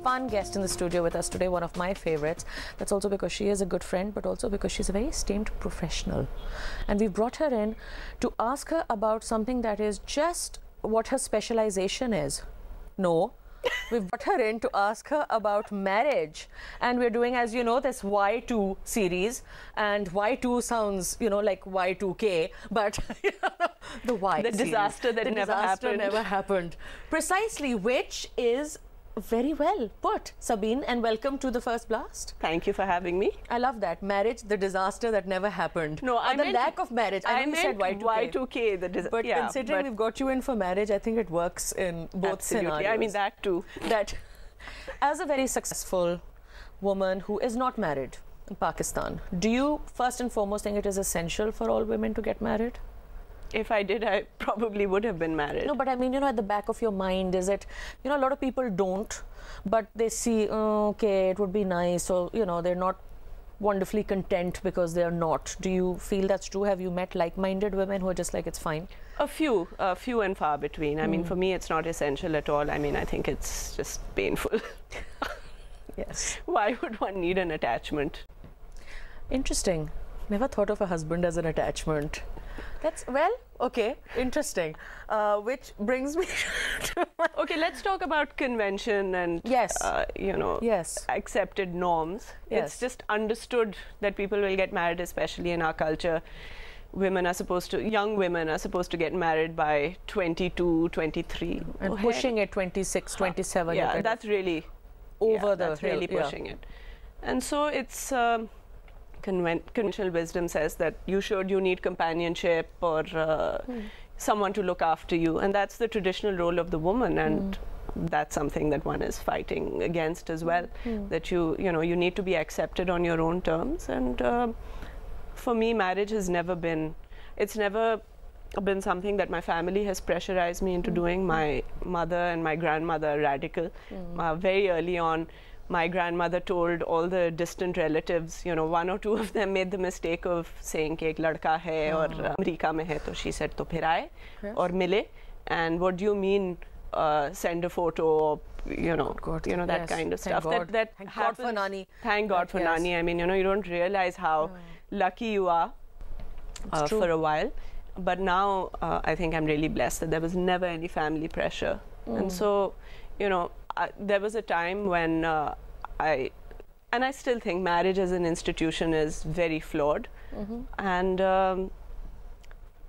fun guest in the studio with us today, one of my favorites. That's also because she is a good friend, but also because she's a very esteemed professional. And we've brought her in to ask her about something that is just what her specialization is. No. We've brought her in to ask her about marriage, and we're doing, as you know, this Y2 series, and Y2 sounds, you know, like Y2K, but the Y the series. disaster that never happened. Precisely, which is very well put, Sabine, and welcome to the First Blast. Thank you for having me. I love that. Marriage, the disaster that never happened. No, I the meant, lack of marriage. I know you said Y2K. Y2K, but yeah, considering we've got you in for marriage, I think it works in both scenarios. I mean, that too. That, as a very successful woman who is not married in Pakistan, do you first and foremost think it is essential for all women to get married? If I did, I probably would have been married. No, but I mean, you know, at the back of your mind, is it, you know, a lot of people don't, but they see, oh, okay, it would be nice, or, you know, they're not wonderfully content because they're not. Do you feel that's true? Have you met like-minded women who are just like, it's fine? A few and far between. I mean, for me, it's not essential at all. I mean, I think it's just painful. Yes. Why would one need an attachment? Interesting. Never thought of a husband as an attachment. That's, well, okay, interesting. Which brings me to okay, let's talk about convention and, yes. You know, yes. accepted norms. Yes. It's just understood that people will get married, especially in our culture. Women are supposed to, young women are supposed to get married by 22, 23. And pushing it 26, 27. Yeah, that's really over that's really pushing it. And so it's... conventional wisdom says that you need companionship or someone to look after you, and that's the traditional role of the woman, and that's something that one is fighting against as well. That you need to be accepted on your own terms, and for me, marriage has never been something that my family has pressurized me into doing. My mother and my grandmother are radical. Very early on, my grandmother told all the distant relatives, you know, one or two of them made the mistake of saying कि एक लड़का है और America में है, तो she said तो फिर आए और मिले, and what do you mean send a photo, or, you know, that kind of stuff. That Thank happens. God for Nani. Thank God for Nani. I mean, you know, you don't realize how lucky you are for a while, but now I think I'm really blessed that there was never any family pressure, and so, you know, there was a time when I still think marriage as an institution is very flawed, and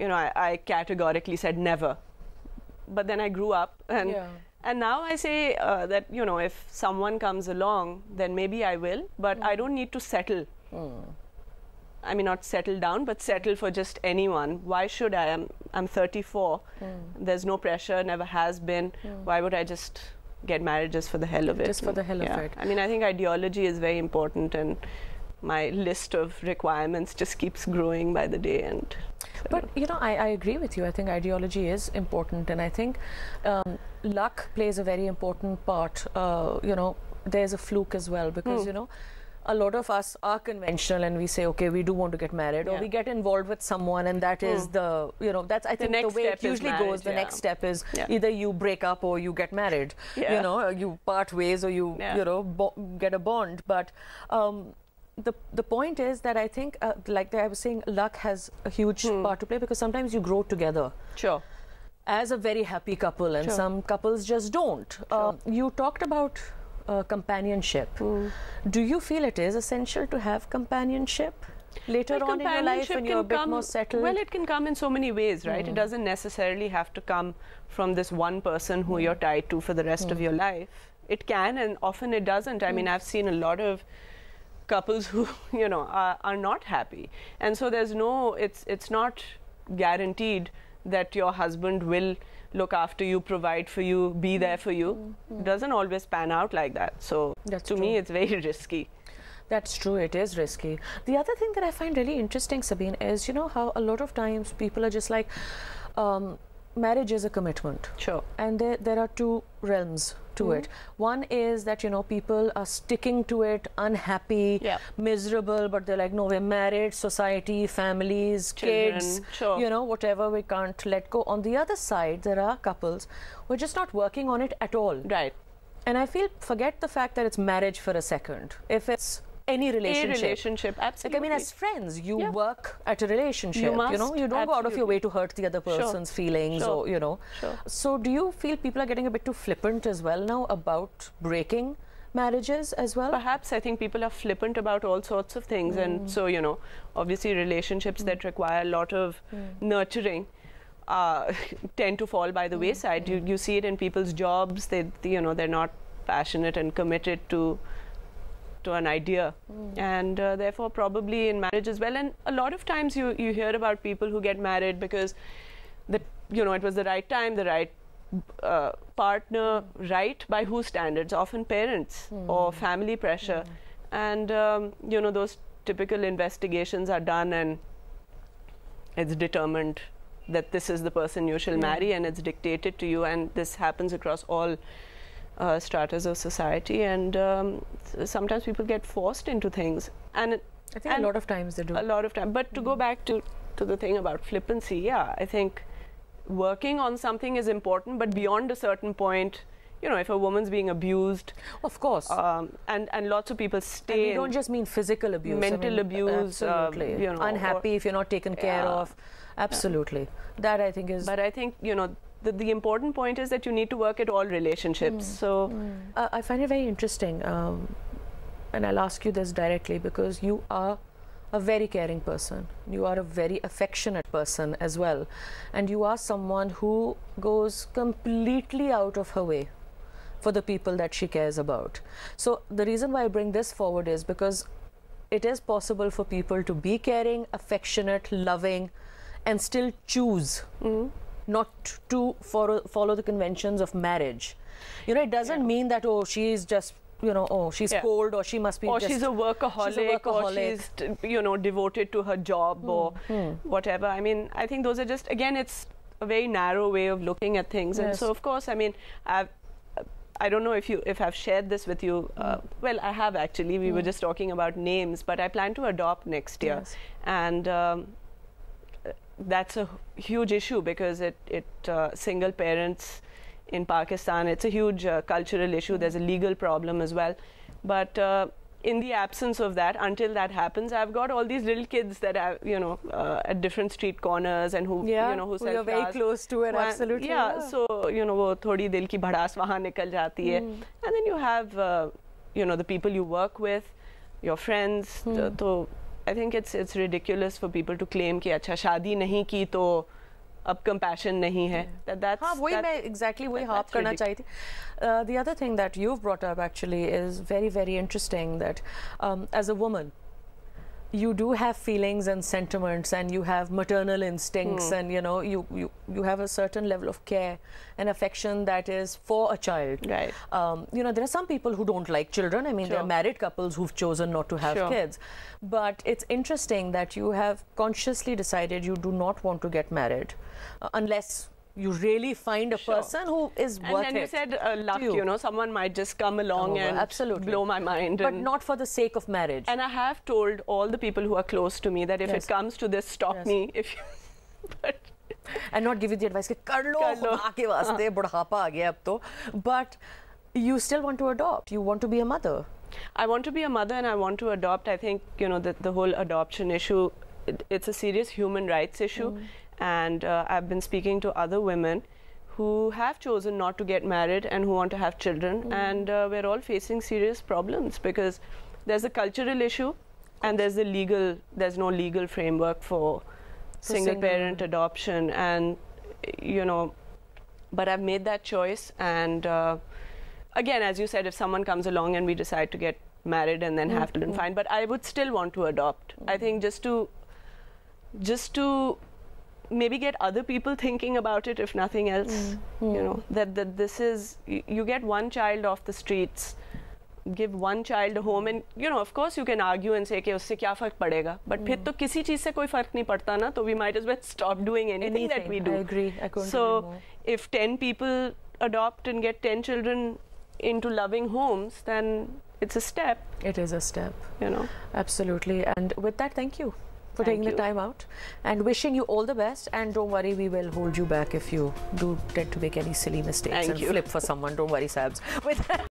you know, I categorically said never. But then I grew up, and now I say that, you know, if someone comes along, then maybe I will, but I don't need to settle. I mean, not settle down, but settle for just anyone. Why should I? I'm 34. There's no pressure, never has been. Why would I just get married just for the hell of it? Just for the hell of it. I mean, I think ideology is very important, and my list of requirements just keeps growing by the day. And but you know, I agree with you. I think ideology is important, and I think luck plays a very important part. You know, there's a fluke as well, because you know, a lot of us are conventional and we say, okay, we do want to get married, or we get involved with someone, and that is the, you know, that's, I think, the way it usually goes. The next step is either you break up or you get married. You know, you part ways, or you, you know, get a bond. But the point is that I think, like I was saying, luck has a huge part to play, because sometimes you grow together. Sure. As a very happy couple, and some couples just don't. You talked about companionship. Do you feel it is essential to have companionship later on in your life when you're a bit more settled? Well, it can come in so many ways, right? It doesn't necessarily have to come from this one person who you're tied to for the rest of your life. It can, and often it doesn't. I mean, I've seen a lot of couples who, you know, are not happy, and so there's no, it's not guaranteed that your husband will look after you, provide for you, be there for you. It doesn't always pan out like that. So to me, it's very risky. That's true, it is risky. The other thing that I find really interesting, Sabine, is, you know, how a lot of times people are just like, marriage is a commitment. Sure. And there are two realms to it. One is that, you know, people are sticking to it, unhappy, miserable, but they're like, no, we're married, society, families, children, kids, you know, whatever, we can't let go. On the other side, there are couples who are just not working on it at all. Right. And I feel, forget the fact that it's marriage for a second. If it's any relationship. Absolutely. Like, I mean, as friends, you work at a relationship. You must, you don't go out of your way to hurt the other person's feelings, or So, do you feel people are getting a bit too flippant as well now about breaking marriages as well? Perhaps. I think people are flippant about all sorts of things, and so obviously relationships that require a lot of nurturing tend to fall by the wayside. You see it in people's jobs. They're not passionate and committed to an idea, and therefore probably in marriage as well. And a lot of times you hear about people who get married because it was the right time, the right partner, right by whose standards? Often parents or family pressure, and those typical investigations are done, and it's determined that this is the person you shall marry, and it's dictated to you, and this happens across all stratas of society, and sometimes people get forced into things, and I think a lot of times they do. A lot of time. But to go back to the thing about flippancy, I think working on something is important, but beyond a certain point, if a woman's being abused, of course, and lots of people stay. And we don't just mean physical abuse, mental abuse, absolutely. Unhappy if you're not taken care of, absolutely. That I think is. But I think the important point is that you need to work at all relationships. So I find it very interesting, and I'll ask you this directly, because you are a very caring person. You are a very affectionate person as well, and you are someone who goes completely out of her way for the people that she cares about. So the reason why I bring this forward is because it is possible for people to be caring, affectionate, loving, and still choose not to follow the conventions of marriage. It doesn't mean that, oh, she's just, she's cold, or she must be, or she's a workaholic, or she's devoted to her job, or whatever. I mean, I think those are just, again, it's a very narrow way of looking at things. And so, of course, I mean, I don't know if I've shared this with you. Well, I have actually. We were just talking about names, but I plan to adopt next year, and that's a huge issue, because it single parents in Pakistan, it's a huge cultural issue. There's a legal problem as well, but in the absence of that, until that happens, I've got all these little kids that are at different street corners, and who who you're very close to it. Absolutely. So वो थोड़ी दिल की भड़ास वहाँ निकल जाती है, and then you have the people you work with, your friends. तो I think it's ridiculous for people to claim कि अच्छा शादी नहीं की तो अब compassion नहीं है. That's वही मैं exactly वही harp करना चाहती थी. The other thing that you've brought up actually is very, very interesting, that as a woman, you do have feelings and sentiments, and you have maternal instincts, and you have a certain level of care and affection that is for a child. Right. There are some people who don't like children. I mean, there are married couples who've chosen not to have kids. But it's interesting that you have consciously decided you do not want to get married unless you really find a person who is worth it. And you said luck, someone might just come along and blow my mind. But not for the sake of marriage. And I have told all the people who are close to me that if it comes to this, stop me. If you and not give you the advice, kar lo, maa ke vaste, budhapa aa gaya ab to. But you still want to adopt. You want to be a mother. I want to be a mother, and I want to adopt. I think, the whole adoption issue, it's a serious human rights issue. And I've been speaking to other women who have chosen not to get married and who want to have children, and we're all facing serious problems, because there's a cultural issue, and there's no legal framework for single parent adoption, and but I've made that choice, and again, as you said, if someone comes along and we decide to get married and then have children, fine, but I would still want to adopt. I think just to maybe get other people thinking about it, if nothing else. That this is, you get one child off the streets, give one child a home, and of course you can argue and say कि उससे क्या फर्क पड़ेगा, but फिर तो किसी चीज से कोई फर्क नहीं पड़ता ना, तो we might as well stop doing anything that we do. I agree. I couldn't so agree more. If 10 people adopt and get 10 children into loving homes, then it's a step. It is a step. Absolutely. And with that, thank you for taking the time out, and wishing you all the best. And don't worry, we will hold you back if you do tend to make any silly mistakes and flip for someone. Don't worry, Sabs. With that